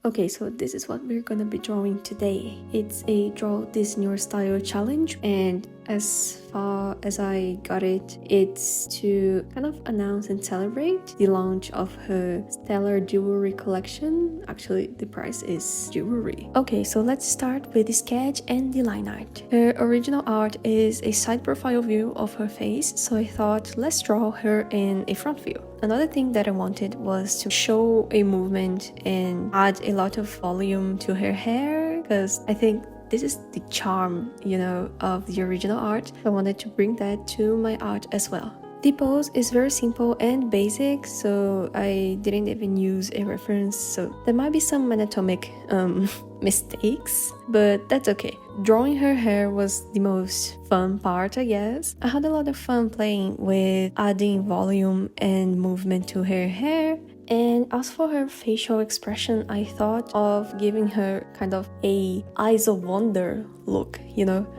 Okay, so this is what we're gonna be drawing today. It's a Draw This New Style challenge, and as far as I got it, it's to kind of announce and celebrate the launch of her stellar jewelry collection. Actually, the price is jewelry. Okay, so let's start with the sketch and the line art. Her original art is a side profile view of her face, so I thought let's draw her in a front view. Another thing that I wanted was to show a movement and add a lot of volume to her hair, because I think this is the charm, of the original art. I wanted to bring that to my art as well. The pose is very simple and basic, so I didn't even use a reference, so there might be some anatomic mistakes, but that's okay. Drawing her hair was the most fun part, I guess. I had a lot of fun playing with adding volume and movement to her hair. And as for her facial expression, I thought of giving her kind of a eyes of wonder look,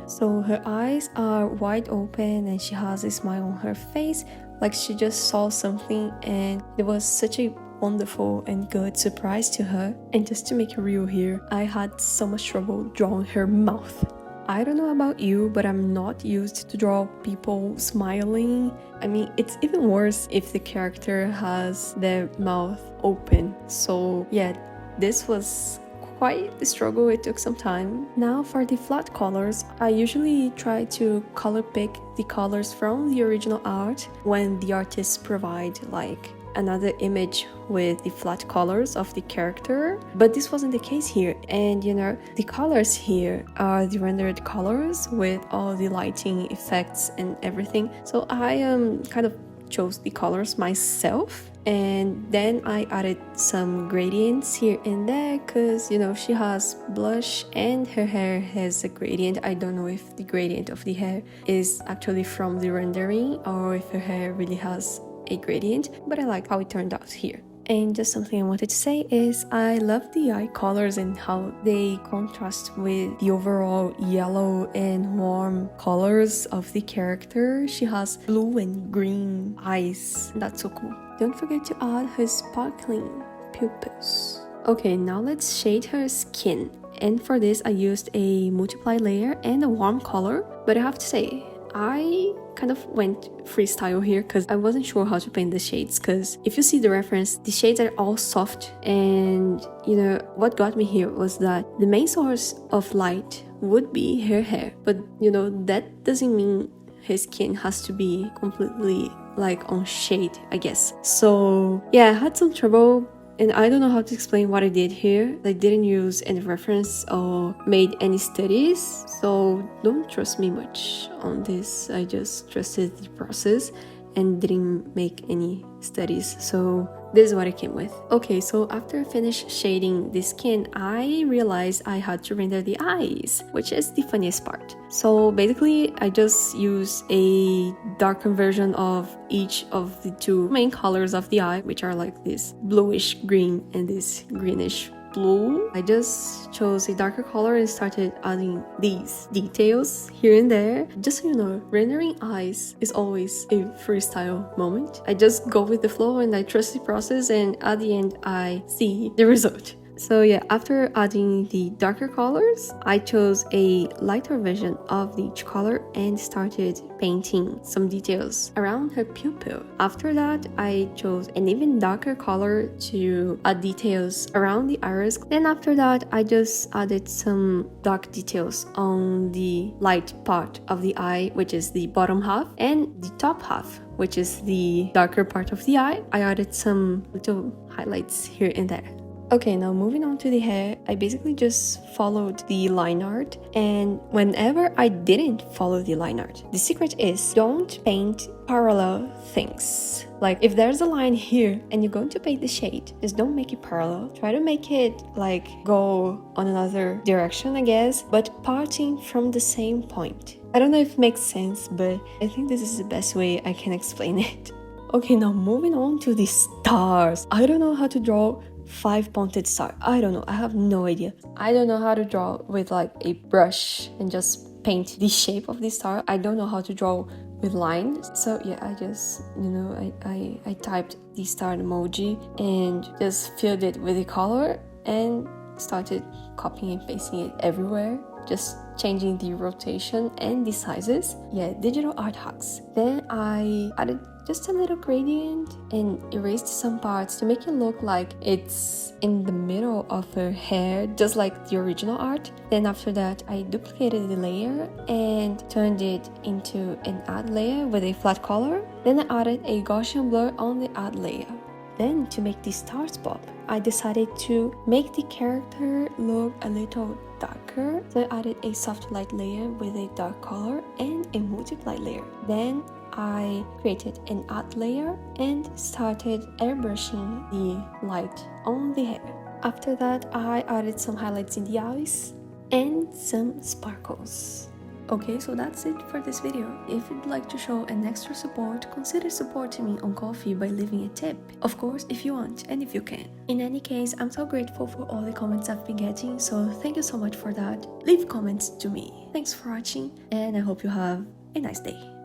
So her eyes are wide open and she has a smile on her face, like she just saw something and it was such a wonderful and good surprise to her. And just to make it real here, I had so much trouble drawing her mouth. I don't know about you, but I'm not used to draw people smiling. I mean, it's even worse if the character has their mouth open. So yeah, this was quite the struggle. It took some time. Now for the flat colors, I usually try to color pick the colors from the original art when the artists provide like another image with the flat colors of the character, but this wasn't the case here. And the colors here are the rendered colors with all the lighting effects and everything. So I kind of chose the colors myself, and then I added some gradients here and there because she has blush and her hair has a gradient. I don't know if the gradient of the hair is actually from the rendering or if her hair really has a gradient, but I like how it turned out here. And just something I wanted to say is I love the eye colors and how they contrast with the overall yellow and warm colors of the character. She has blue and green eyes. That's so cool. Don't forget to add her sparkling pupils. Okay, now let's shade her skin. And for this I used a multiply layer and a warm color, but I have to say I kind of went freestyle here because I wasn't sure how to paint the shades, because if you see the reference, the shades are all soft, and what got me here was that the main source of light would be her hair, but that doesn't mean her skin has to be completely like on shade, I guess. So yeah, I had some trouble. And I don't know how to explain what I did here. I didn't use any reference or made any studies, so don't trust me much on this. I just trusted the process and didn't make any studies. So this is what I came with. Okay, so after I finished shading the skin, I realized I had to render the eyes, which is the funniest part. So basically, I just used a darker version of each of the two main colors of the eye, which are like this bluish green and this greenish blue. I just chose a darker color and started adding these details here and there. Just so you know, rendering eyes is always a freestyle moment. I just go with the flow and I trust the process, and at the end I see the result. So yeah, after adding the darker colors, I chose a lighter version of each color and started painting some details around her pupil. After that, I chose an even darker color to add details around the iris. Then after that, I just added some dark details on the light part of the eye, which is the bottom half, and the top half, which is the darker part of the eye. I added some little highlights here and there. Okay, now moving on to the hair, I basically just followed the line art, and whenever I didn't follow the line art, the secret is don't paint parallel things. Like if there's a line here and you're going to paint the shade, just don't make it parallel. Try to make it like go on another direction, I guess, but parting from the same point. I don't know if it makes sense, but I think this is the best way I can explain it. Okay, now moving on to the stars. I don't know how to draw 5-pointed star. I don't know. I have no idea. I don't know how to draw with like a brush and just paint the shape of the star. I don't know how to draw with lines. So yeah, I just, I typed the star emoji and just filled it with the color. and started copying and pasting it everywhere, just changing the rotation and the sizes. Yeah, digital art hacks. Then I added just a little gradient and erased some parts to make it look like it's in the middle of her hair, just like the original art. Then after that, I duplicated the layer and turned it into an add layer with a flat color. Then I added a Gaussian blur on the add layer. Then to make the stars pop, I decided to make the character look a little darker. So I added a soft light layer with a dark color and a multiply layer. Then I created an add layer and started airbrushing the light on the hair. After that, I added some highlights in the eyes and some sparkles. Okay, so that's it for this video. If you'd like to show an extra support, consider supporting me on Ko-fi by leaving a tip. Of course, if you want and if you can. In any case, I'm so grateful for all the comments I've been getting, so thank you so much for that. Leave comments to me. Thanks for watching, and I hope you have a nice day.